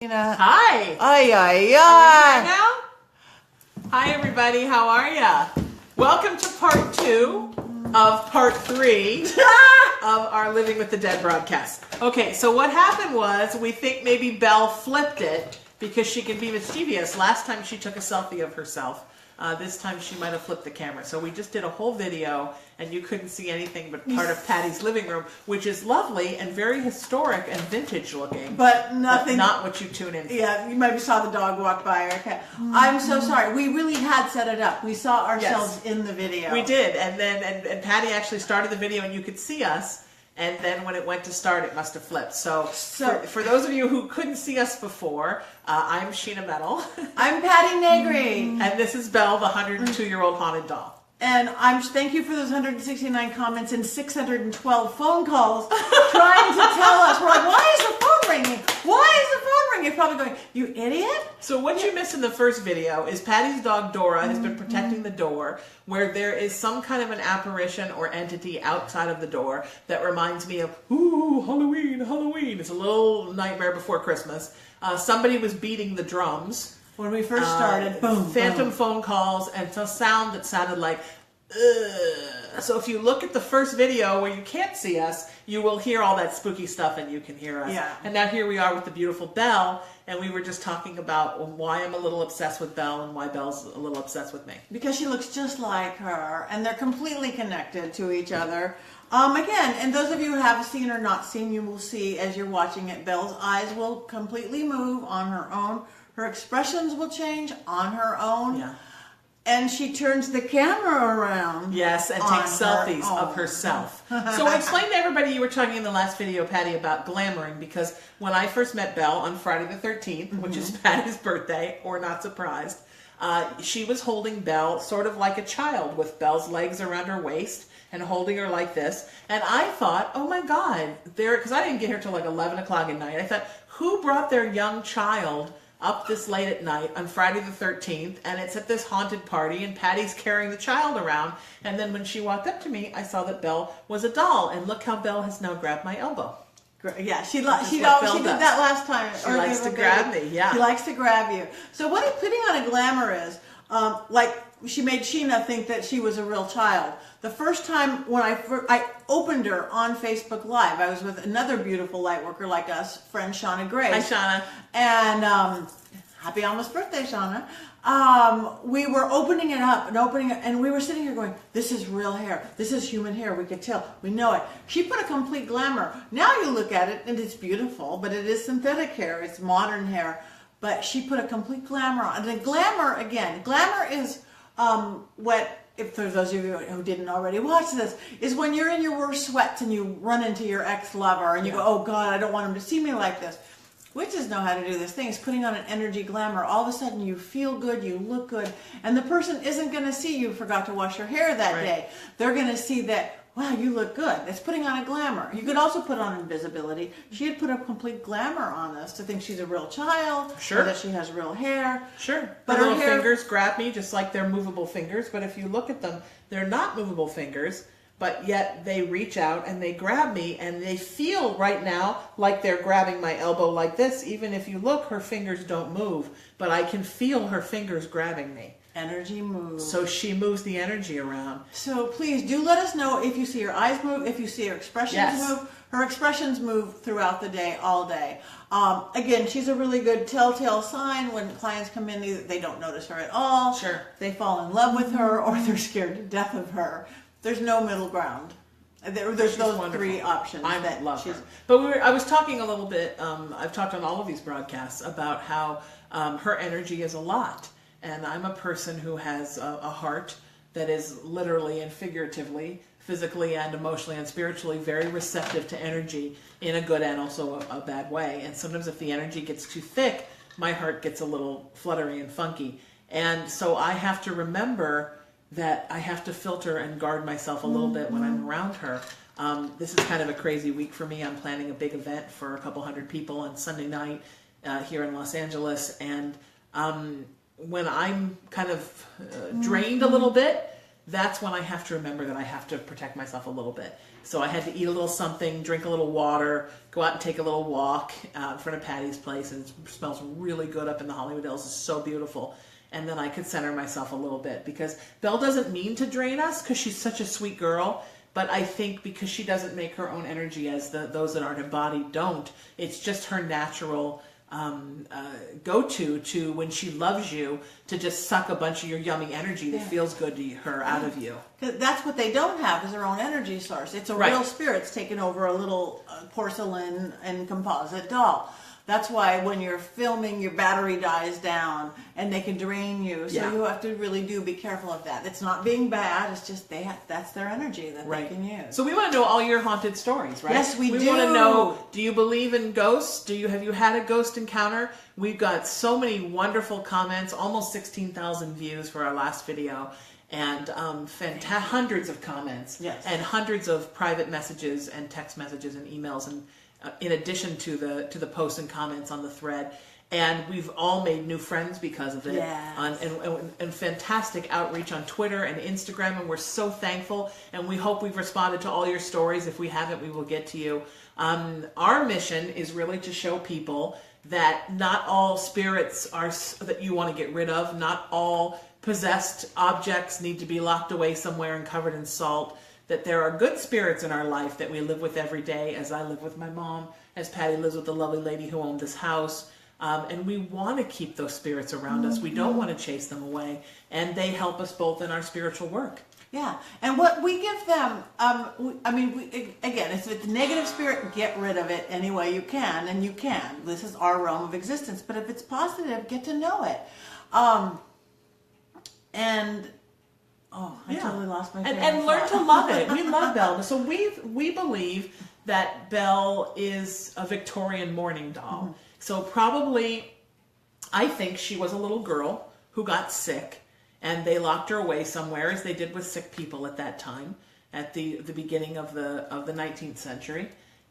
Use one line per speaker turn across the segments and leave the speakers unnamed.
Hi.
Ay, ay,
Are
ay.
we here now? Hi, everybody. How are ya? Welcome to part 2 of part 3 of our Living with the Dead broadcast. Okay, so what happened was we think maybe Belle flipped it because she can be mischievous. Last time she took a selfie of herself. This time she might have flipped the camera. So we just did a whole video and you couldn't see anything but part of Patti's living room, which is lovely and very historic and vintage looking.
But nothing.
But not what you tune in for.
Yeah, you maybe saw the dog walk by or cat. I'm so sorry. We really had set it up. We saw ourselves in the video.
We did, and then and Patti actually started the video and you could see us. And then when it went to start, it must have flipped. So for those of you who couldn't see us before, I'm Sheena Metal.
I'm Patti Negri.
And this is Belle, the 102-year-old haunted doll.
And thank you for those 169 comments and 612 phone calls trying to tell us. We're like, why is the phone ringing? Why is the phone ringing? You're probably going, you idiot?
So what you missed in the first video is Patti's dog Dora has been protecting the door, where there is some kind of an apparition or entity outside of the door that reminds me of, ooh, Halloween, Halloween. It's a little Nightmare Before Christmas. Somebody was beating the drums.
When we first started, boom,
phantom
boom.
phone calls and a sound that sounded like, ugh. So if you look at the first video where you can't see us, you will hear all that spooky stuff and you can hear us.
Yeah.
And now here we are with the beautiful Belle, and we were just talking about why I'm a little obsessed with Belle and why Belle's a little obsessed with me.
Because she looks just like her, and they're completely connected to each other. Again, and those of you who have seen or not seen, you will see as you're watching it, Belle's eyes will completely move on her own. Her expressions will change on her own.
Yeah.
And she turns the camera around.
Yes, and takes selfies of herself. So I explained to everybody, you were talking in the last video, Patti, about glamoring, because when I first met Belle on Friday the 13th, which is Patti's birthday, or not surprised, she was holding Belle sort of like a child, with Belle's legs around her waist and holding her like this. And I thought, oh my God, because I didn't get here till like 11 o'clock at night. I thought, who brought their young child up this late at night on Friday the 13th, and it's at this haunted party, and Patti's carrying the child around. And then when she walked up to me, I saw that Belle was a doll, and look how Belle has now grabbed my elbow.
Yeah, she did that last time.
She likes to grab me, yeah.
She likes to grab you. So what putting on a glamour is, like she made Sheena think that she was a real child. The first time when I opened her on Facebook Live, I was with another beautiful light worker like us, friend Shauna Grace.
Hi, Shauna.
And happy almost birthday, Shauna. We were opening it up and we were sitting here going, this is real hair. This is human hair. We could tell. We know it. She put a complete glamour. Now you look at it and it's beautiful, but it is synthetic hair. It's modern hair. But she put a complete glamour on. And the glamour, again, glamour is if for those of you who didn't already watch this, is when you're in your worst sweats and you run into your ex-lover and you go, oh God, I don't want him to see me like this. Witches know how to do this thing. It's putting on an energy glamour. All of a sudden you feel good, you look good, and the person isn't going to see you forgot to wash your hair that day. They're going to see that, wow, you look good. It's putting on a glamour. You could also put on invisibility. She had put a complete glamour on us to think she's a real child, or that she has real hair.
Sure. But her little fingers grab me just like they're movable fingers, but if you look at them, they're not movable fingers, but yet they reach out and they grab me, and they feel right now like they're grabbing my elbow like this. Even if you look, her fingers don't move, but I can feel her fingers grabbing me.
Energy moves.
So she moves the energy around.
So please do let us know if you see her eyes move, if you see her expressions move. Her expressions move throughout the day, all day. Again, she's a really good telltale sign when clients come in, they don't notice her at all.
Sure.
They fall in love with her, or they're scared to death of her. There's no middle ground. There's those three options.
I love her. But I was talking a little bit, I've talked on all of these broadcasts about how her energy is a lot. And I'm a person who has a heart that is literally and figuratively, physically and emotionally and spiritually very receptive to energy in a good and also a bad way. And sometimes if the energy gets too thick, my heart gets a little fluttery and funky. And so I have to remember that I have to filter and guard myself a little bit when I'm around her. This is kind of a crazy week for me. I'm planning a big event for a couple hundred people on Sunday night here in Los Angeles. And when I'm kind of drained a little bit, that's when I have to remember that I have to protect myself a little bit. So I had to eat a little something, drink a little water, go out and take a little walk in front of Patty's place, and it smells really good up in the Hollywood Hills. It's so beautiful. And then I could center myself a little bit, because Belle doesn't mean to drain us, because she's such a sweet girl. But I think because she doesn't make her own energy, as those that aren't embodied don't, it's just her natural go-to when she loves you, to just suck a bunch of your yummy energy that feels good to her out of you.
'Cause that's what they don't have, is their own energy source. It's a real spirit's taken over a little porcelain and composite doll. That's why when you're filming, your battery dies down and they can drain you. So you have to really be careful of that. It's not being bad. It's just that's their energy that they can use.
So we want to know all your haunted stories, right?
Yes, we do.
We want to know, do you believe in ghosts? Have you had a ghost encounter? We've got so many wonderful comments, almost 16,000 views for our last video. And hundreds of comments.
Yes.
And hundreds of private messages and text messages and emails, and in addition to the posts and comments on the thread. And we've all made new friends because of it.
Yes.
And fantastic outreach on Twitter and Instagram, and we're so thankful. And we hope we've responded to all your stories. If we haven't, we will get to you. Our mission is really to show people that not all spirits are that you want to get rid of. Not all possessed objects need to be locked away somewhere and covered in salt. That there are good spirits in our life that we live with every day, as I live with my mom, as Patti lives with the lovely lady who owned this house. And we want to keep those spirits around us. We don't want to chase them away. And they help us both in our spiritual work.
Yeah. And what we give them, again, if it's a negative spirit, get rid of it any way you can. And you can. This is our realm of existence. But if it's positive, get to know it. I totally lost my train of
and learn
thought.
to love it. We love Belle. So we believe that Belle is a Victorian mourning doll. Mm-hmm. So probably, I think she was a little girl who got sick, and they locked her away somewhere, as they did with sick people at that time, at the beginning of the 19th century.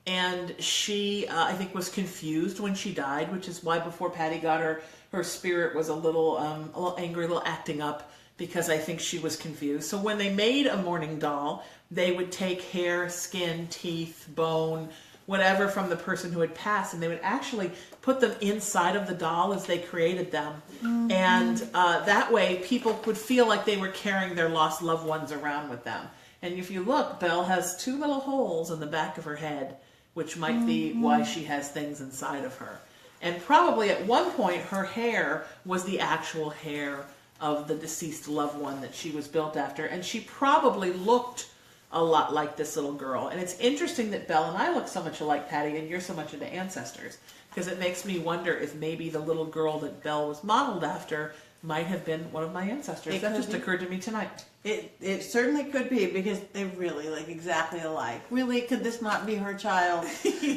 And she, I think, was confused when she died, which is why before Patti got her spirit was a little angry, a little acting up, because I think she was confused. So when they made a mourning doll, they would take hair, skin, teeth, bone, whatever from the person who had passed, and they would actually put them inside of the doll as they created them. Mm-hmm. And that way people would feel like they were carrying their lost loved ones around with them. And if you look, Belle has 2 little holes in the back of her head, which might be why she has things inside of her. And probably at one point her hair was the actual hair of the deceased loved one that she was built after, and she probably looked a lot like this little girl. And it's interesting that Belle and I look so much alike, Patti, and you're so much into ancestors, because it makes me wonder if maybe the little girl that Belle was modeled after might have been one of my ancestors. That just occurred to me tonight.
It certainly could be, because they really look exactly alike. Really, could this not be her child?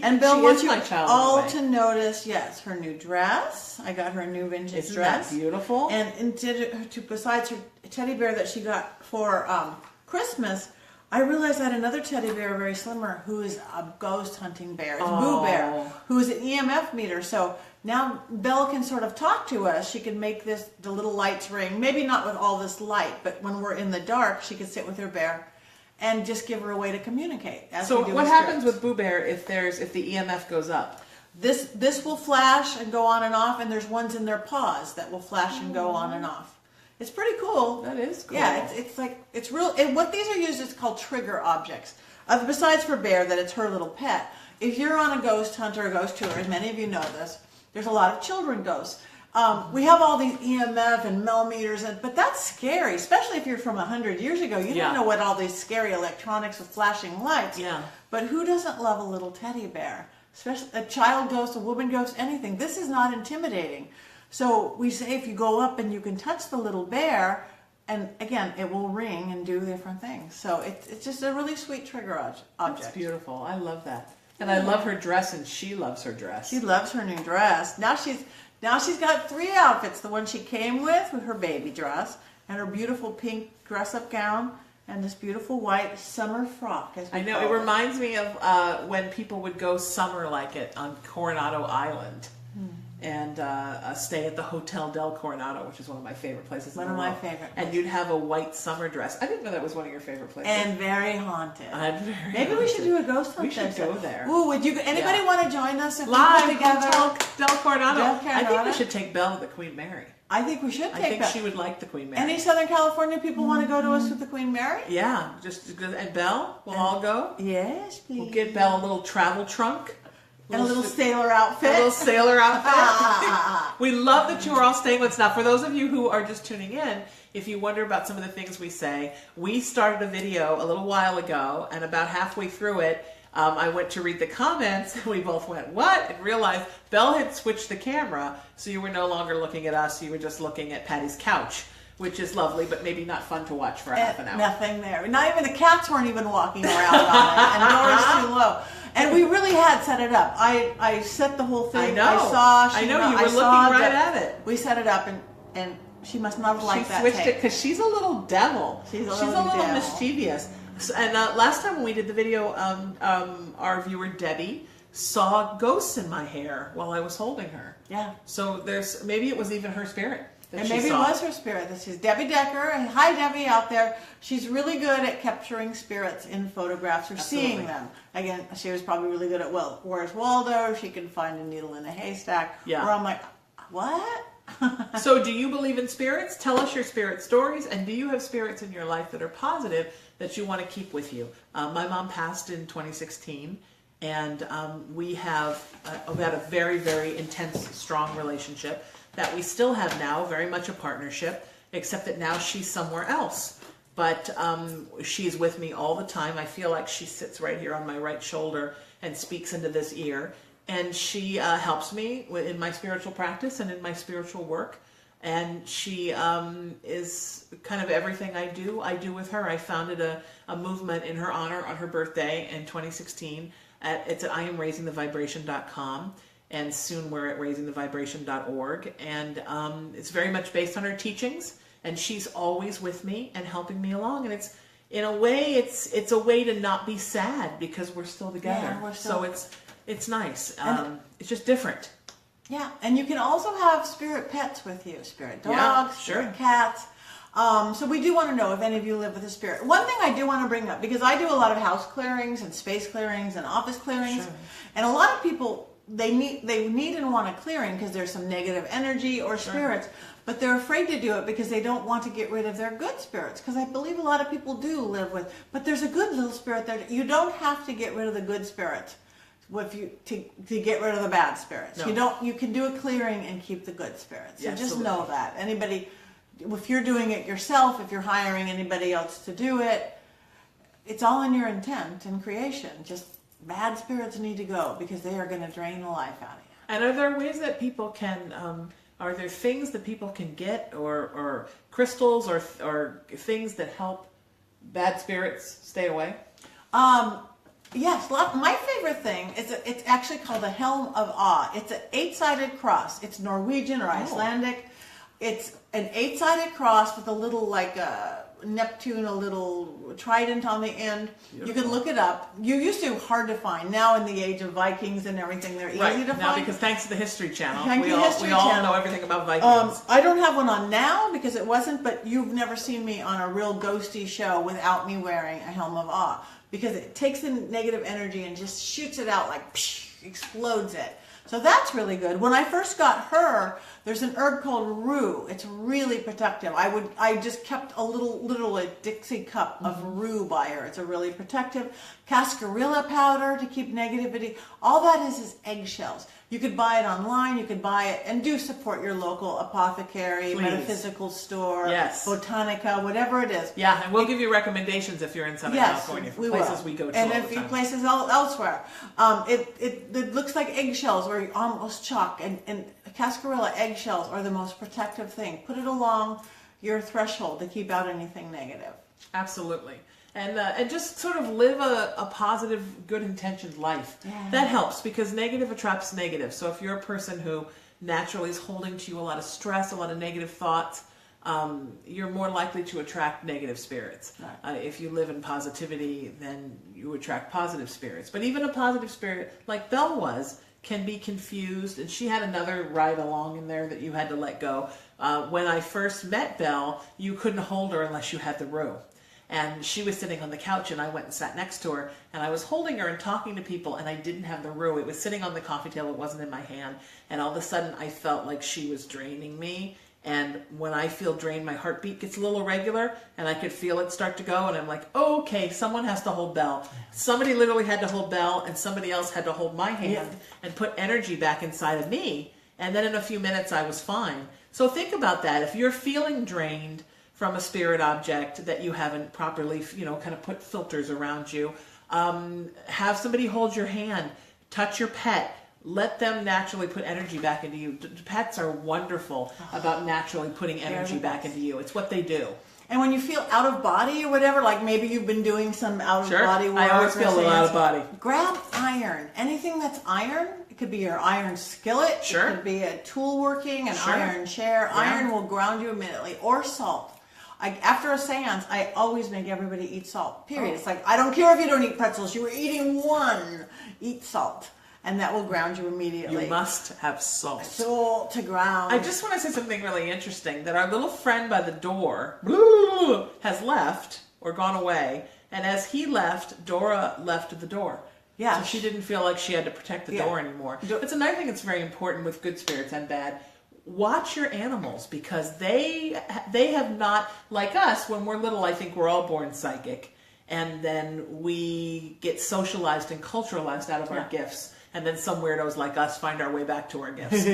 And Belle wants you all to notice, yes, her new dress. I got her a new vintage dress.
Isn't that beautiful?
And besides her teddy bear that she got for Christmas, I realized I had another teddy bear, very slimmer, who is a ghost hunting bear. It's Boo Bear, who is an EMF meter. So now Belle can sort of talk to us. She can make the little lights ring. Maybe not with all this light, but when we're in the dark, she can sit with her bear and just give her a way to communicate.
So what happens with Boo Bear if the EMF goes up?
This will flash and go on and off, and there's ones in their paws that will flash and go on and off. It's pretty cool.
That is cool.
Yeah, it's real. And what these are used is called trigger objects. Besides for Bear, that it's her little pet. If you're on a ghost hunt or a ghost tour, as many of you know this, there's a lot of children ghosts. We have all these EMF and millimeters, but that's scary, especially if you're from 100 years ago. You don't know what all these scary electronics with flashing lights.
Yeah.
But who doesn't love a little teddy bear? Especially a child ghost, a woman ghost, anything. This is not intimidating. So we say if you go up and you can touch the little bear, and again, it will ring and do different things. So it's just a really sweet trigger object.
That's beautiful. I love that. And I love her dress, and she loves her dress.
She loves her new dress. Now she's got 3 outfits. The one she came with her baby dress, and her beautiful pink dress-up gown, and this beautiful white summer frock.
I know, it reminds me of when people would go summer like it on Coronado Island. and stay at the Hotel del Coronado, which is one of my favorite places.
One
in the
of my
world.
favorite
And
places.
you'd have a white summer dress. I didn't know that was one of your favorite places.
And very haunted. Maybe we
haunted.
should do a ghost hunt.
We should go there.
Ooh, would you? Anybody want to join us if we
Live
put together?
Hotel del Coronado.
Del
I think
Coronado.
we should take Belle to the Queen Mary.
I think we should
I
take
think
that.
she would like the Queen Mary.
Any Southern California people want to go to us with the Queen Mary?
Yeah, and Belle, we'll all go.
Yes, please.
We'll get Belle a little travel trunk.
And a little sailor outfit.
A little sailor outfit. We love that you are all staying with us. Now, for those of you who are just tuning in, if you wonder about some of the things we say, we started a video a little while ago, and about halfway through it, I went to read the comments, and we both went, what? And realized Belle had switched the camera, so you were no longer looking at us, you were just looking at Patti's couch, which is lovely, but maybe not fun to watch for half an hour.
Nothing there. Not even the cats weren't even walking around on it, and the door was too low. And we really had set it up. I set the whole thing.
I know. I know, you were looking right at it.
We set it up, and she must not have liked that
She switched
tape.
it because she's a little devil.
She's a little devil.
Mischievous. And last time when we did the video, our viewer Debbie saw ghosts in my hair while I was holding her.
Yeah.
So maybe it was even her spirit.
And maybe it was her spirit. This is Debbie Decker. And hi, Debbie, out there. She's really good at capturing spirits in photographs or seeing them. Again, she was probably really good at, well, where's Waldo? She can find a needle in a haystack.
Yeah.
Where I'm like, what?
So do you believe in spirits? Tell us your spirit stories. And do you have spirits in your life that are positive that you want to keep with you? My mom passed in 2016. And we have had a very, very intense, strong relationship that we still have now, very much a partnership, except that now she's somewhere else. But she's with me all the time. I feel like she sits right here on my right shoulder and speaks into this ear. And she helps me in my spiritual practice and in my spiritual work. And she is kind of everything I do with her. I founded a movement in her honor on her birthday in 2016. It's at IamRaisingTheVibration.com. And soon we're at raisingthevibration.org. And it's very much based on her teachings. And she's always with me and helping me along. And it's, in a way, it's a way to not be sad because we're still together.
Yeah, we're still...
So it's nice. It's just different.
Yeah, and you can also have spirit pets with you. Spirit dogs,
Yeah, sure.
spirit cats. So we do want to know if any of you live with a spirit. One thing I do want to bring up, because I do a lot of house clearings and space clearings and office clearings.
Sure.
And a lot of people, they need and want a clearing because there's some negative energy or spirits, but they're afraid to do it because they don't want to get rid of their good spirits. Because I believe a lot of people do live with, but there's a good little spirit there. You don't have to get rid of the good spirits to get rid of the bad spirits.
No.
You can do a clearing and keep the good spirits. So just
Absolutely.
know that. Anybody, if you're doing it yourself, if you're hiring anybody else to do it, it's all in your intent and creation. Just bad spirits need to go because they are going to drain the life out of you.
And are there ways that people can, are there things that people can get or crystals or things that help bad spirits stay away?
Yes, my favorite thing is it's actually called a Helm of Awe. It's an 8-sided cross. It's Norwegian or Icelandic. It's an 8-sided cross with a little like Neptune, a little trident on the end. Beautiful. You can look it up. You used to hard to find. Now in the age of Vikings and everything, they're easy to find.
Now because thanks to the History Channel, we
Channel.
all know everything about Vikings.
I don't have one on now because it wasn't, but you've never seen me on a real ghosty show without me wearing a Helm of Awe because it takes the negative energy and just shoots it out like psh, explodes it. So that's really good. When I first got her, there's an herb called rue. It's really protective. I just kept a little Dixie cup of rue by her. It's a really protective. Cascarilla powder to keep negativity. All that is eggshells. You could buy it online. You could buy it and do support your local apothecary,
Please.
Metaphysical store,
Yes.
Botanica, whatever it is.
Yeah, and we'll give you recommendations if you're in Southern California for places we go to
and
all
a
the
few
time.
places elsewhere. It looks like eggshells or almost chalk, and cascarilla eggshells are the most protective thing. Put it along your threshold to keep out anything negative.
Absolutely. And just sort of live a positive, good intentioned life.
Yeah.
That helps because negative attracts negative. So if you're a person who naturally is holding to you a lot of stress, a lot of negative thoughts, you're more likely to attract negative spirits.
Right.
If you live in positivity, then you attract positive spirits. But even a positive spirit like Belle was can be confused. And she had another ride along in there that you had to let go. When I first met Belle, you couldn't hold her unless you had the room. And she was sitting on the couch, and I went and sat next to her, and I was holding her and talking to people, and I didn't have the roux. It was sitting on the coffee table. It wasn't in my hand. And all of a sudden, I felt like she was draining me. And when I feel drained, my heartbeat gets a little irregular, and I could feel it start to go. And I'm like, oh, okay, someone has to hold Belle. Somebody literally had to hold Belle, and somebody else had to hold my hand and put energy back inside of me. And then in a few minutes, I was fine. So think about that. If you're feeling drained from a spirit object that you haven't properly, kind of put filters around you, have somebody hold your hand, touch your pet, let them naturally put energy back into you. Pets are wonderful about naturally putting energy back into you. It's what they do.
And when you feel out of body or whatever, like maybe you've been doing some out of body work.
I always feel a little out of body.
Grab iron. Anything that's iron. It could be your iron skillet.
Sure.
It could be a tool working, an iron chair. Yeah. Iron will ground you immediately. Or salt. After a seance, I always make everybody eat salt. Period. Oh. It's like, I don't care if you don't eat pretzels. You were eating one. Eat salt. And that will ground you immediately.
You must have salt.
Salt to ground.
I just want to say something really interesting, that our little friend by the door has left or gone away. And as he left, Dora left the door. Yeah. So she didn't feel like she had to protect the door anymore. It's another thing that's very important with good spirits and bad. Watch your animals, because they have not, like us, when we're little, I think we're all born psychic. And then we get socialized and culturalized out of our gifts. And then some weirdos like us find our way back to our gifts.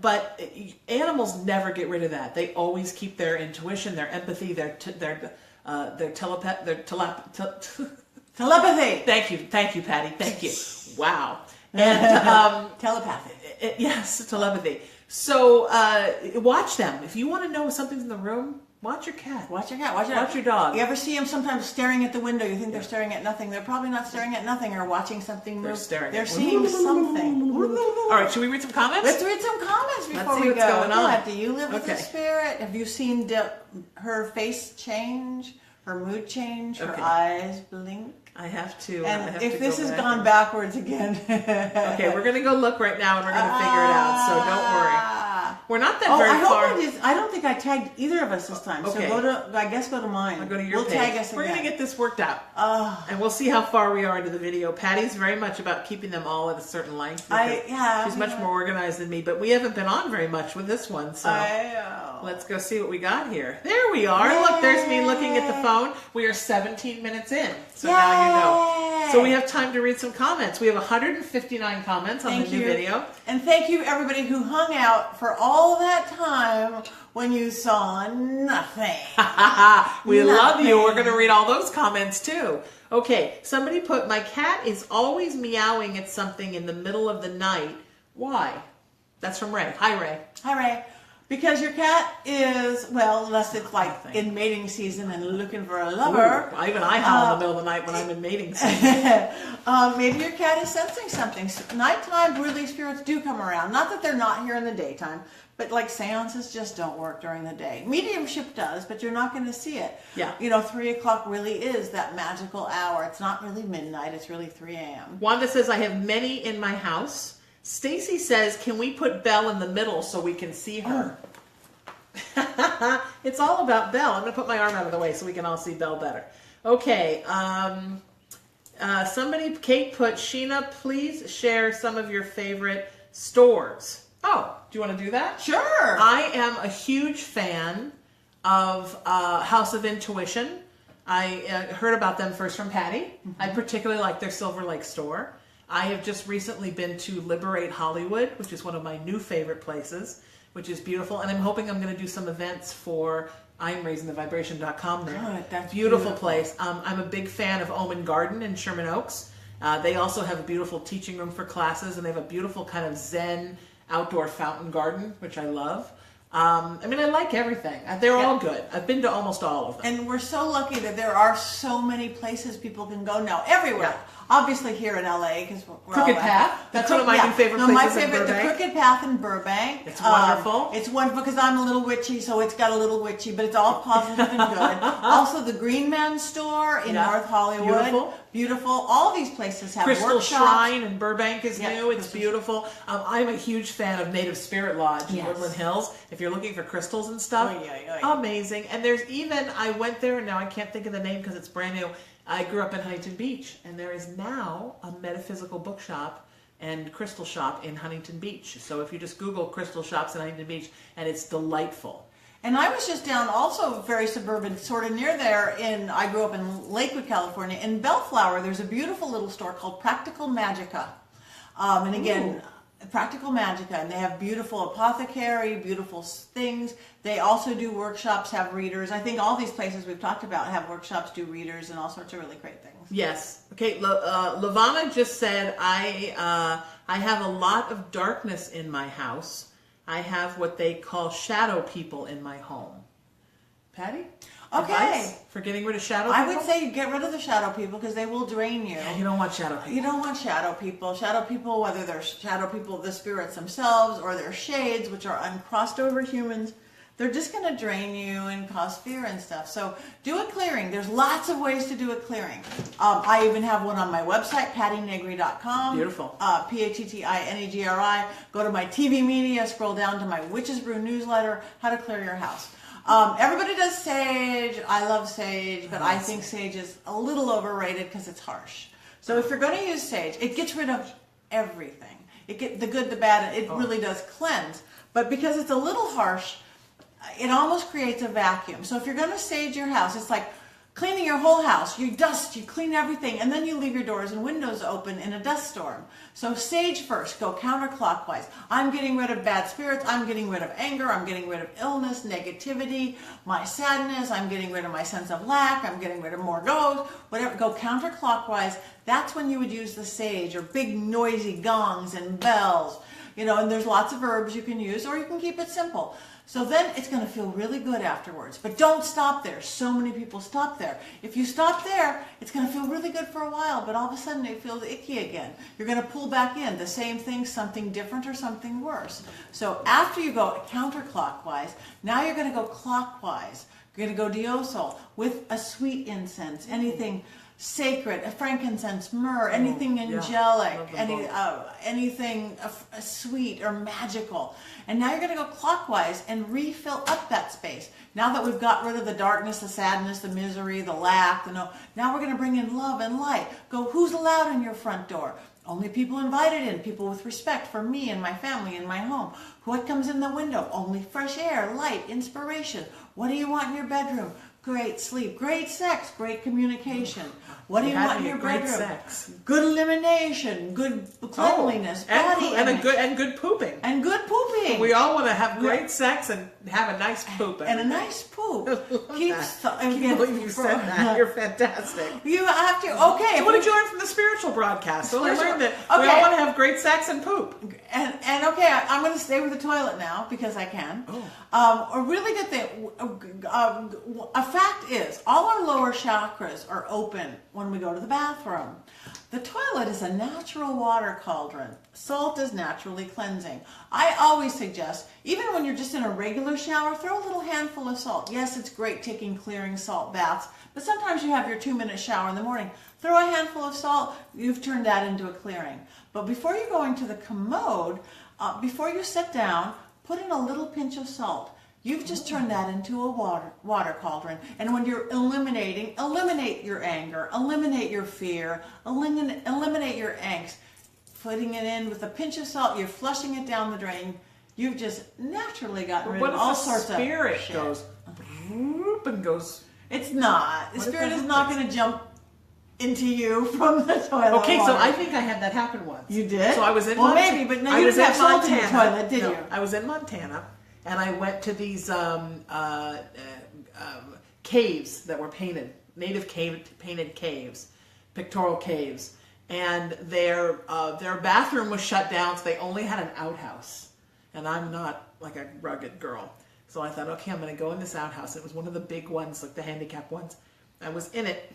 But animals never get rid of that. They always keep their intuition, their empathy, their telepathy. Thank you, Patti. Thank you. Wow. And
telepathy.
Yes, telepathy. So watch them. If you want to know if something's in the room, watch your cat.
Watch your cat.
Watch your dog.
You ever see them sometimes staring at the window? You think they're staring at nothing. They're probably not staring at nothing or watching something move. They're seeing something.
All right, should we read some comments?
Let's read some comments before we go.
What's going on.
Do you live with a spirit? Have you seen her face change, her mood change, her eyes blink?
I have to.
And if this has gone backwards again.
Okay, we're going to go look right now and we're going to figure it out. So don't worry. We're not that very far.
I don't think I tagged either of us this time.
Okay.
So go to mine.
I'll go to your page.
Tag us again.
We're going to get this worked out. And we'll see how far we are into the video. Patty's very much about keeping them all at a certain length. She's much more organized than me, but we haven't been on very much with this one. So let's go see what we got here. There we are. Yay. Look, there's me looking at the phone. We are 17 minutes in. So now you know. So we have time to read some comments. We have 159 comments on the new video.
And thank you everybody who hung out for all that time when you saw nothing.
We love you. We're going to read all those comments too. Okay, somebody put, my cat is always meowing at something in the middle of the night. Why? That's from Ray. Hi, Ray.
Hi, Ray. Because your cat is, well, unless it's like in mating season and looking for a lover.
Ooh, even I howl in the middle of the night when I'm in mating season.
Maybe your cat is sensing something. Nighttime, really, spirits do come around. Not that they're not here in the daytime, but like seances just don't work during the day. Mediumship does, but you're not going to see it.
Yeah.
3 o'clock really is that magical hour. It's not really midnight. It's really 3 a.m.
Wanda says, I have many in my house. Stacy says, can we put Belle in the middle so we can see her? It's all about Belle. I'm going to put my arm out of the way so we can all see Belle better. Okay. Kate put, Sheena, please share some of your favorite stores. Oh, do you want to do that?
Sure.
I am a huge fan of House of Intuition. I heard about them first from Patti. Mm-hmm. I particularly like their Silver Lake store. I have just recently been to Liberate Hollywood, which is one of my new favorite places, which is beautiful. And I'm hoping I'm going to do some events for IamRaisingTheVibration.com there.
Good, that's
beautiful place. I'm a big fan of Omen Garden in Sherman Oaks. They also have a beautiful teaching room for classes, and they have a beautiful kind of Zen outdoor fountain garden, which I love. I like everything. They're all good. I've been to almost all of them.
And we're so lucky that there are so many places people can go now, everywhere. Yeah. Obviously here in LA, because we're
Crooked Path. That's one of my new favorite places.
My favorite, the Crooked Path in Burbank.
It's wonderful.
It's wonderful because I'm a little witchy, so it's got a little witchy, but it's all positive and good. Also, the Green Man store in North Hollywood.
Beautiful.
beautiful. All these places have
Crystal
workshops.
Shrine in Burbank is new. It's
Crystal
beautiful. I'm a huge fan of Native Spirit Lodge in
Yes.
Woodland Hills. If you're looking for crystals and stuff,
Oy, oy, oy.
amazing. And there's even, I went there, and now I can't think of the name because it's brand new. I grew up in Huntington Beach, and there is now a metaphysical bookshop and crystal shop in Huntington Beach. So if you just Google crystal shops in Huntington Beach, and it's delightful.
And I was just down, also very suburban, sort of near there. I grew up in Lakewood, California. In Bellflower, there's a beautiful little store called Practical Magica. And again, Practical Magica, and they have beautiful apothecary, beautiful things. They also do workshops, have readers. I think all these places we've talked about have workshops, do readers, and all sorts of really great things.
Yes. Okay. Lavana just said, I have a lot of darkness in my house. I have what they call shadow people in my home. Patty?
Okay.
Advice for getting rid of shadow people?
I would say get rid of the shadow people because they will drain you.
Yeah, you don't want shadow people.
You don't want shadow people. Shadow people, whether they're shadow people, the spirits themselves, or they're shades, which are uncrossed over humans, they're just going to drain you and cause fear and stuff. So do a clearing. There's lots of ways to do a clearing. I even have one on my website, pattinegri.com.
Beautiful.
Pattinegri. Go to my TV media, scroll down to my Witches Brew newsletter, how to clear your house. Everybody does sage. I love sage, but I think sage is a little overrated because it's harsh. So if you're going to use sage, it gets rid of everything. The good, the bad. It really does cleanse. But because it's a little harsh, it almost creates a vacuum. So if you're going to sage your house, it's like cleaning your whole house. You dust, you clean everything, and then you leave your doors and windows open in a dust storm. So sage first, go counterclockwise. I'm getting rid of bad spirits. I'm getting rid of anger. I'm getting rid of illness, negativity, my sadness. I'm getting rid of my sense of lack. I'm getting rid of more ghosts, whatever. Go counterclockwise. That's when you would use the sage or big noisy gongs and bells. And there's lots of herbs you can use, or you can keep it simple. So then it's going to feel really good afterwards. But don't stop there. So many people stop there. If you stop there, it's going to feel really good for a while, but all of a sudden it feels icky again. You're going to pull back in. The same thing, something different or something worse. So after you go counterclockwise, now you're going to go clockwise. You're going to go deosol with a sweet incense, anything sacred, a frankincense, myrrh, anything angelic, anything sweet or magical. And now you're going to go clockwise and refill up that space. Now that we've got rid of the darkness, the sadness, the misery, the lack, now we're going to bring in love and light. Go, who's allowed in your front door? Only people invited in, people with respect for me and my family and my home. What comes in the window? Only fresh air, light, inspiration. What do you want in your bedroom? Great sleep, great sex, great communication. What do you want in your bedroom?
Sex.
Good elimination, good cleanliness, body
and
image.
good pooping.
And good pooping.
We all want to have great sex and have a nice poop.
And a nice poop.
I can't believe you said that. You're fantastic.
You have to. Okay.
So what did you learn from the spiritual broadcast? Well, I learned that we all want to have great sex and poop.
And okay, I'm going to stay with the toilet now because I can. A really good thing. A fact is, all our lower chakras are open when we go to the bathroom. The toilet is a natural water cauldron. Salt is naturally cleansing. I always suggest, even when you're just in a regular shower, throw a little handful of salt. Yes, it's great taking clearing salt baths, but sometimes you have your 2-minute shower in the morning. Throw a handful of salt. You've turned that into a clearing. But before you go into the commode, before you sit down, put in a little pinch of salt. You've just turned that into a water cauldron. And when you're eliminate your anger, eliminate your fear, eliminate your angst. Putting it in with a pinch of salt, you're flushing it down the drain. You've just naturally gotten rid of all sorts of
spirit
shit.
goes and goes.
It's not. The spirit is not going to jump into you from the toilet.
Okay,
water.
so I think I had that happen once.
You did?
So I was in
Montana.
Montana.
Maybe, but no, you didn't have salt in your toilet, did you?
I was in Montana, and I went to these caves that were painted, painted caves, pictorial caves, and their bathroom was shut down, so they only had an outhouse. And I'm not like a rugged girl, so I thought, okay, I'm going to go in this outhouse. It was one of the big ones, like the handicap ones. I was in it.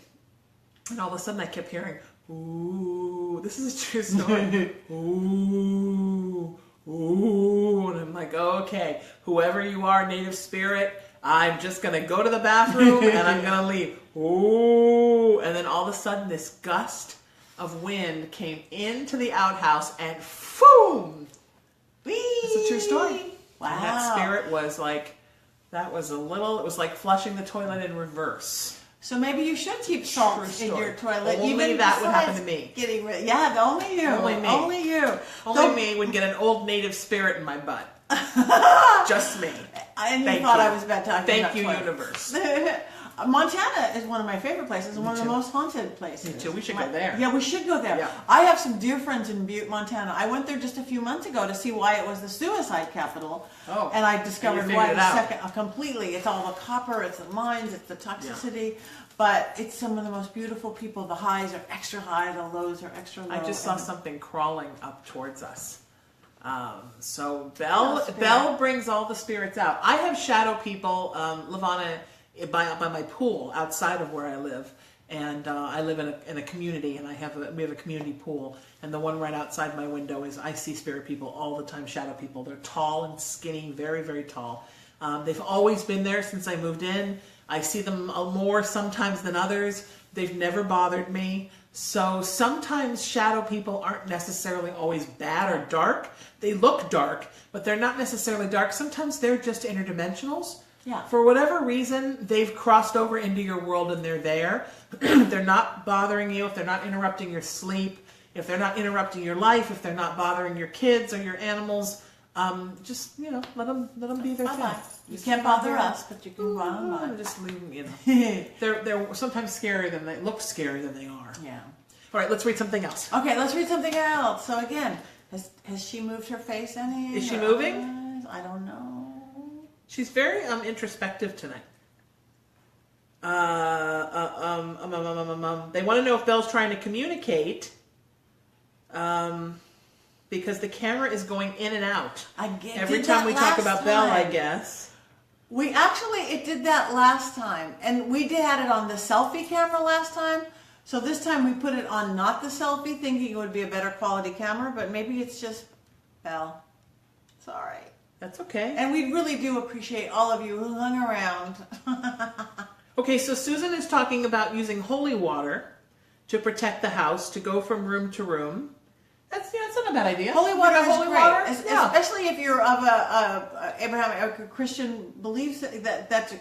And all of a sudden I kept hearing, ooh, this is a true story. Ooh, ooh. And I'm like, okay, whoever you are, native spirit, I'm just going to go to the bathroom and I'm going to leave. Ooh. And then all of a sudden this gust of wind came into the outhouse and boom. It's a true story.
Wow.
And that spirit was like, it was like flushing the toilet in reverse.
So maybe you should keep salt in your toilet.
Only
even
that would happen to me.
Getting rid. Yeah, only you.
Only me.
Only you.
Only me would get an old native spirit in my butt. Just me.
And you thought I was bad talking
Thank
about
you,
toilets.
universe.
Montana is one of my favorite places and one of the most haunted places.
Me too. We should go there.
Yeah, we should go there.
Yeah.
I have some dear friends in Butte, Montana. I went there just a few months ago to see why it was the suicide capital.
Oh.
And I discovered
And you
why
figured it out.
completely. It's all the copper, it's the mines, it's the toxicity. Yeah. But it's some of the most beautiful people. The highs are extra high, the lows are extra low.
I just saw something crawling up towards us. So Belle brings all the spirits out. I have shadow people, Lavana, by my pool outside of where I live, and I live in a community, and we have a community pool, and the one right outside my window is I see spirit people all the time, shadow people. They're tall and skinny, very, very tall. They've always been there since I moved in. I see them more sometimes than others. They've never bothered me. So sometimes shadow people aren't necessarily always bad or dark. They look dark, but they're not necessarily dark. Sometimes they're just interdimensionals.
Yeah.
For whatever reason, they've crossed over into your world and they're there. They're not bothering you, if they're not interrupting your sleep, if they're not interrupting your life, if they're not bothering your kids or your animals. Just, let them be their thing.
You can't bother us, but you can go on by.
Just leave them, They're sometimes scarier than they look scarier than they are.
Yeah.
All right, let's read something else.
Okay, let's read something else. So again, has she moved her face any?
Is she moving?
I don't know.
She's very introspective tonight. They want to know if Belle's trying to communicate. Because the camera is going in and out. Every time we talk about Belle, I guess.
It did that last time. And we had it on the selfie camera last time. So this time we put it on not the selfie, thinking it would be a better quality camera. But maybe it's just Belle. Sorry.
That's okay.
And we really do appreciate all of you who hung around.
Okay, so Susan is talking about using holy water to protect the house, to go from room to room. That's not a bad idea.
Holy water is
holy
great,
water?
Especially if you're of a Abrahamic or Christian beliefs that's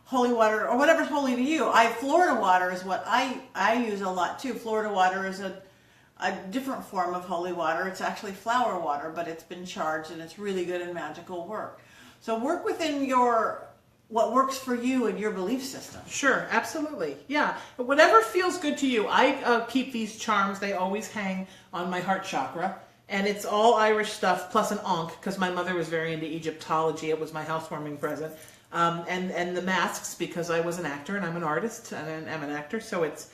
holy water or whatever's holy to you. Florida water is what I use a lot too. Florida water is a different form of holy water. It's actually flower water, but it's been charged and it's really good and magical work. So work within what works for you and your belief system.
Sure, absolutely. Yeah. Whatever feels good to you. I keep these charms. They always hang on my heart chakra. And it's all Irish stuff plus an ankh, because my mother was very into Egyptology. It was my housewarming present. And the masks, because I was an actor and I'm an artist and I'm an actor. So it's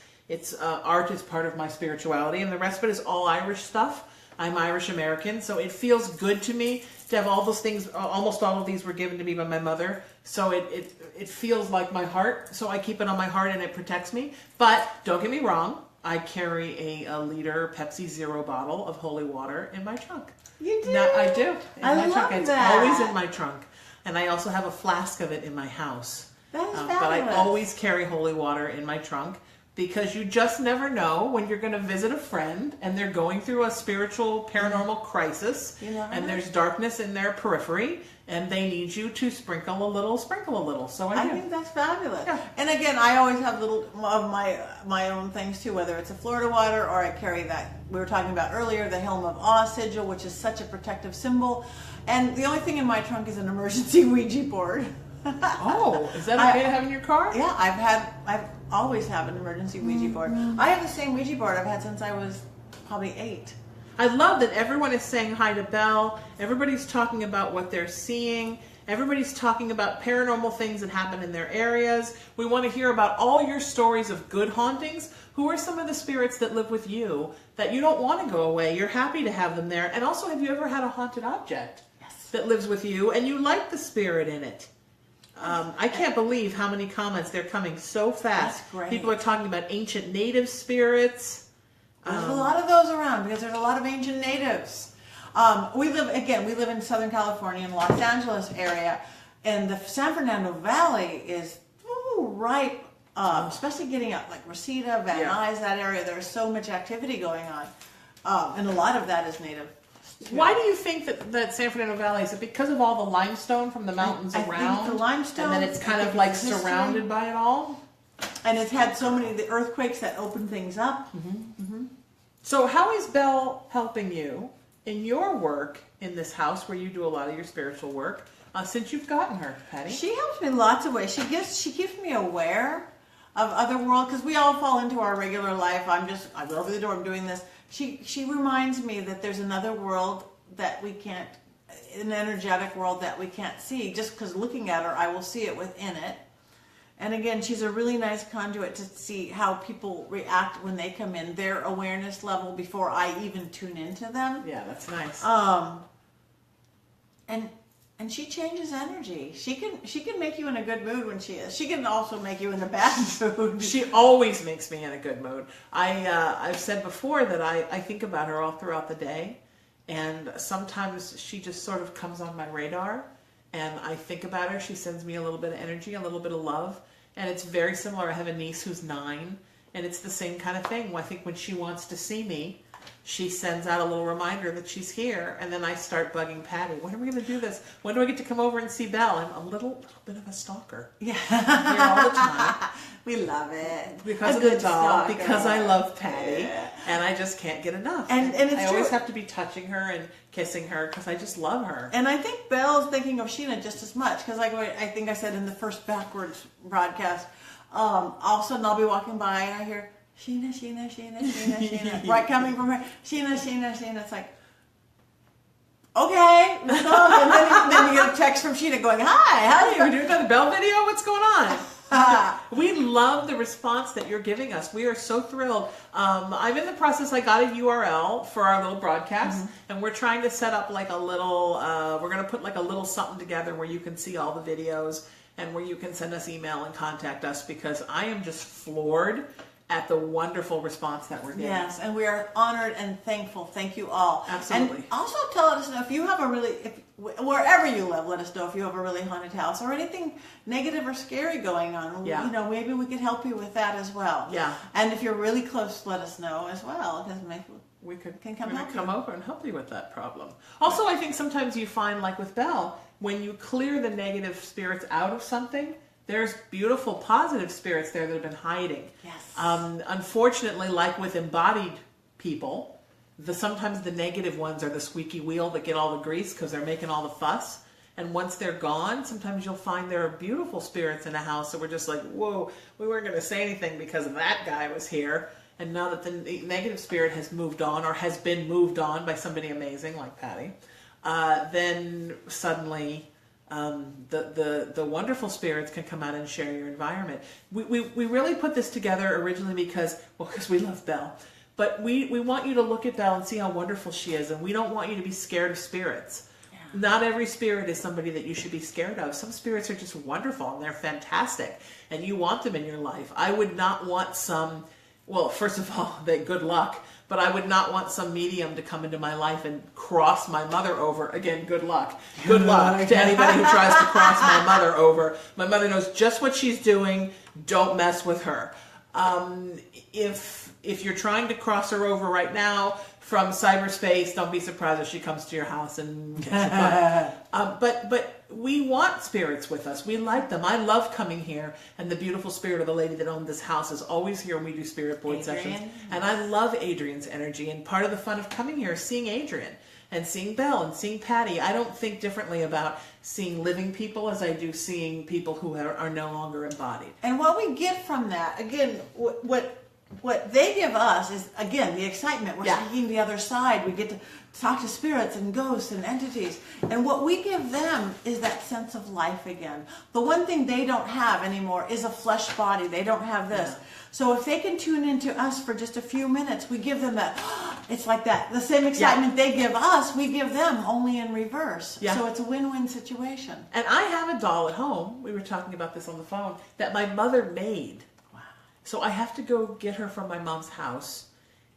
art is part of my spirituality. And the rest of it is all Irish stuff. I'm Irish American, so it feels good to me to have all those things. Almost all of these were given to me by my mother, so it feels like my heart. So I keep it on my heart, and it protects me. But don't get me wrong, I carry a liter Pepsi Zero bottle of holy water in my trunk.
You do?
I do.
I love
trunk. It's
that.
always in my trunk, and I also have a flask of it in my house.
That is fabulous.
But I always carry holy water in my trunk. Because you just never know when you're going to visit a friend and they're going through a spiritual, paranormal crisis, and there's darkness in their periphery, and they need you to sprinkle a little. So I
think that's fabulous.
Yeah.
And again, I always have little of my own things too, whether it's a Florida water or I carry that we were talking about earlier, the Helm of Awe sigil, which is such a protective symbol. And the only thing in my trunk is an emergency Ouija board.
Oh, is that okay to have in your car?
Yeah, I've always have an emergency Ouija board. I have the same Ouija board I've had since I was probably 8.
I love that everyone is saying hi to Belle. Everybody's talking about what they're seeing. Everybody's talking about paranormal things that happen in their areas. We want to hear about all your stories of good hauntings. Who are some of the spirits that live with you that you don't want to go away? You're happy to have them there. And also, have you ever had a haunted object that lives with you and you like the spirit in it? I can't believe how many comments they're coming so fast.
That's great.
People are talking about ancient native spirits.
There's a lot of those around because there's a lot of ancient natives. We live in Southern California in Los Angeles area. And the San Fernando Valley is right, especially getting up, like Reseda, Van Nuys, that area. There's so much activity going on. And a lot of that is native.
Why do you think that San Fernando Valley, is it because of all the limestone from the mountains around?
I think the limestone.
And then it's kind of like surrounded by it all?
And it's had so many the earthquakes that open things up.
So how is Belle helping you in your work in this house where you do a lot of your spiritual work since you've gotten her, Patti?
She helps me lots of ways. She keeps me aware of other world, because we all fall into our regular life. I go over the door, I'm doing this. She reminds me that there's another world that we can't, an energetic world that we can't see. Just because looking at her, I will see it within it. And again, she's a really nice conduit to see how people react when they come in, their awareness level before I even tune into them.
Yeah, that's nice.
And she changes energy. She can make you in a good mood when she is. She can also make you in a bad mood.
She always makes me in a good mood. I've said before that I think about her all throughout the day, and sometimes she just sort of comes on my radar, and I think about her. She sends me a little bit of energy, a little bit of love, and it's very similar. I have a niece who's 9, and it's the same kind of thing. I think when she wants to see me, she sends out a little reminder that she's here, and then I start bugging Patti. When are we going to do this? When do I get to come over and see Belle? I'm a little bit of a stalker.
Yeah.
Here all the time.
We love it.
Because of the doll, because I love Patti, and I just can't get enough.
And it's
I
true.
always have to be touching her and kissing her because I just love her.
And I think Belle's thinking of Sheena just as much, because like I think I said in the first backwards broadcast, all of a sudden I'll be walking by and I hear, Sheena, Sheena, Sheena, Sheena, Sheena, right coming from her, Sheena, Sheena, Sheena. It's like, okay, and then you get a text from Sheena going, hi, how are
Hey, we're
you?
doing another Belle video? What's going on? We love the response that you're giving us. We are so thrilled. I'm in the process. I got a URL for our little broadcast, and we're trying to set up like a little, we're going to put like a little something together where you can see all the videos and where you can send us email and contact us, because I am just floored at the wonderful response that we're getting.
Yes, and we are honored and thankful. Thank you all.
Absolutely.
And also tell us if you have a really, wherever you live, let us know if you have a really haunted house or anything negative or scary going on.
Yeah.
You know, maybe we could help you with that as well.
Yeah.
And if you're really close, let us know as well, because maybe
We could
Can come
maybe
help
come
you.
over and help you with that problem. Also, I think sometimes you find, like with Belle, when you clear the negative spirits out of something, there's beautiful positive spirits there that have been hiding.
Yes.
Unfortunately, like with embodied people, sometimes the negative ones are the squeaky wheel that get all the grease because they're making all the fuss. And once they're gone, sometimes you'll find there are beautiful spirits in a house that we're just like, whoa, we weren't going to say anything because that guy was here. And now that the negative spirit has moved on, or has been moved on by somebody amazing like Patti, then suddenly the wonderful spirits can come out and share your environment. We really put this together originally because we love Belle. But we want you to look at Belle and see how wonderful she is, and we don't want you to be scared of spirits. Yeah. Not every spirit is somebody that you should be scared of. Some spirits are just wonderful, and they're fantastic, and you want them in your life. I would not want some, well, first of all, good luck, but I would not want some medium to come into my life and cross my mother over. Again, good luck. Good luck to anybody who tries to cross my mother over. My mother knows just what she's doing. Don't mess with her. If you're trying to cross her over right now from cyberspace, don't be surprised if she comes to your house and gets your butt. But we want spirits with us. We like them. I love coming here, and the beautiful spirit of the lady that owned this house is always here when we do spirit board sessions. And I love Adrian's energy, and part of the fun of coming here is seeing Adrian and seeing Belle and seeing Patti. I don't think differently about seeing living people as I do seeing people who are no longer embodied.
And what we get from that, again, what they give us is, again, the excitement. We're seeing the other side. We get to talk to spirits and ghosts and entities. And what we give them is that sense of life again. The one thing they don't have anymore is a flesh body. They don't have this. Yeah. So if they can tune into us for just a few minutes, we give them that, it's like that. The same excitement they give us, we give them, only in reverse. Yeah. So it's a win-win situation.
And I have a doll at home, we were talking about this on the phone, that my mother made. So I have to go get her from my mom's house,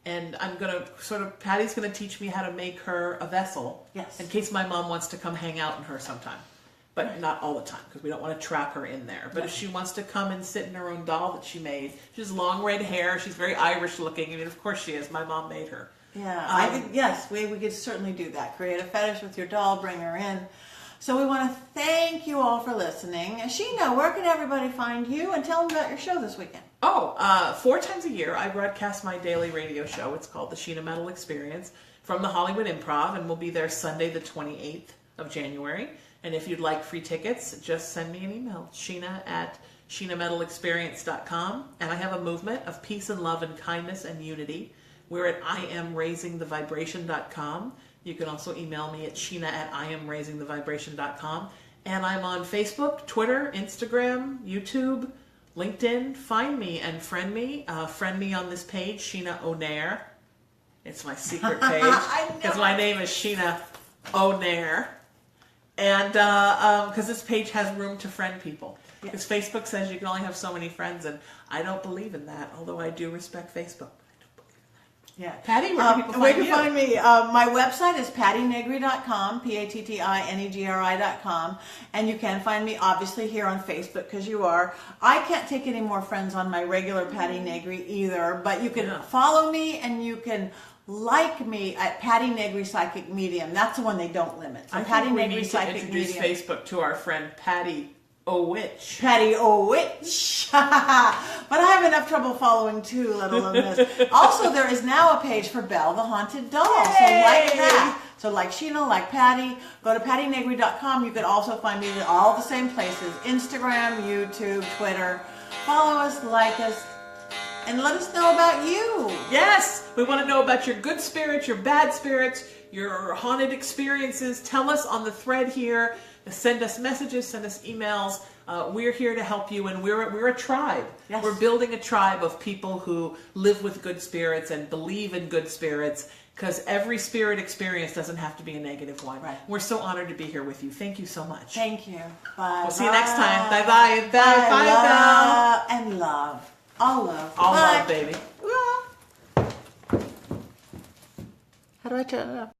and I'm going to Patty's going to teach me how to make her a vessel.
Yes.
In case my mom wants to come hang out in her sometime. but not all the time because we don't want to trap her in there. But if she wants to come and sit in her own doll that she made, she has long red hair. She's very Irish looking. I mean, of course she is. My mom made her.
Yeah, yes, we could certainly do that. Create a fetish with your doll, bring her in. So we want to thank you all for listening. Sheena, where can everybody find you? And tell them about your show this weekend.
4 times a year I broadcast my daily radio show. It's called the Sheena Metal Experience from the Hollywood Improv, and we'll be there Sunday the 28th of January. And if you'd like free tickets, just send me an email, Sheena@SheenaMetalExperience.com. And I have a movement of peace and love and kindness and unity. We're at IamRaisingTheVibration.com. You can also email me at Sheena@IamRaisingTheVibration.com. And I'm on Facebook, Twitter, Instagram, YouTube, LinkedIn. Find me and friend me. Friend me on this page, Sheena O'Nair. It's my secret page because my name is Sheena O'Nair. And because this page has room to friend people. Because Facebook says you can only have so many friends, and I don't believe in that, although I do respect Facebook.
Yeah.
Patti, where can people find you?
Find me? My website is pattinegri.com, PATTINEGRI.com. And you can find me, obviously, here on Facebook, because you are. I can't take any more friends on my regular Patti Negri either, but you can follow me, and you can like me at Patti Negri Psychic Medium. That's the one they don't limit. So
I
Patti
think we
Negri
need to
Psychic
introduce
Medium.
Facebook to our friend Patti O'Witch.
Patti O'Witch. But I have enough trouble following two, let alone this. Also, there is now a page for Belle, the Haunted Doll.
Yay!
So like that. So like Sheena, like Patti, go to pattinegri.com. You can also find me at all the same places. Instagram, YouTube, Twitter. Follow us, like us, and let us know about you.
Yes, we want to know about your good spirits, your bad spirits, your haunted experiences. Tell us on the thread here. Send us messages, send us emails. We're here to help you, and we're a tribe.
Yes.
We're building a tribe of people who live with good spirits and believe in good spirits, because every spirit experience doesn't have to be a negative one.
Right.
We're so honored to be here with you. Thank you so much.
Thank you. Bye.
We'll see you next time. Bye-bye. Bye, Bye,
love and love. All love.
All
Bye.
love, baby.
How do I turn it up?